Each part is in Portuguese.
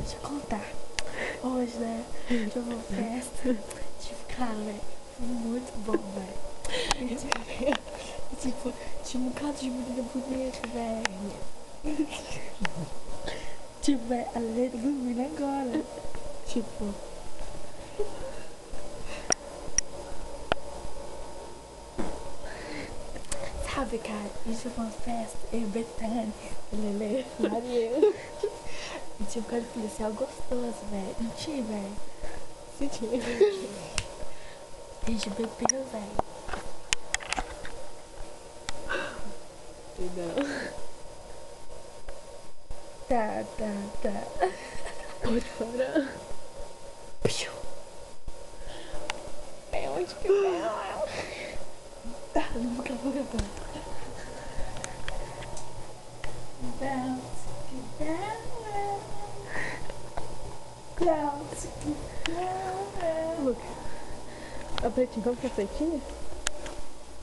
deixa eu contar. Hoje, né, tive uma festa. Cara, velho, foi muito bom, velho. Tipo, tinha um bocado de menina bonita, velho. Tipo, velho, a letra dormindo agora. Tipo. Sabe, cara, isso foi uma festa em Betânia, Lelê, Maria. E tinha um cara policial gostoso, velho. Não tinha, velho? Sim, tinha. A gente bebeu, velho. Não. Tá. Pode parar. Piu. É onde que eu... Tá, não vou gravar. Luca, a pretinha, como que é a pretinha?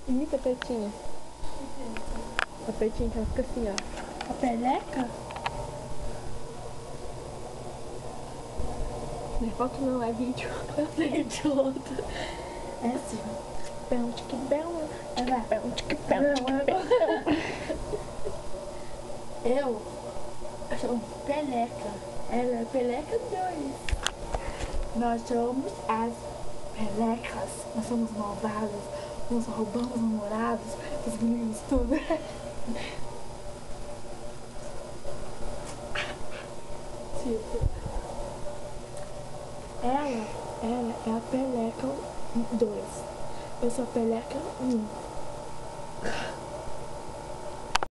Imita a pretinha. A pretinha que ela fica assim, ó. A peleca? Não é foto não, é vídeo. Eu peguei de outro. É assim. Bão, tique, bão. Ela. Bão, tique, bão, tique, bão. Eu sou Peleca. Ela é Peleca 2. Nós somos as Pelecas. Nós somos malvadas. Nós roubamos namorados. Os meninos tudo. Tipo. Ela é a Peleca 2. Eu sou a Peleca 1.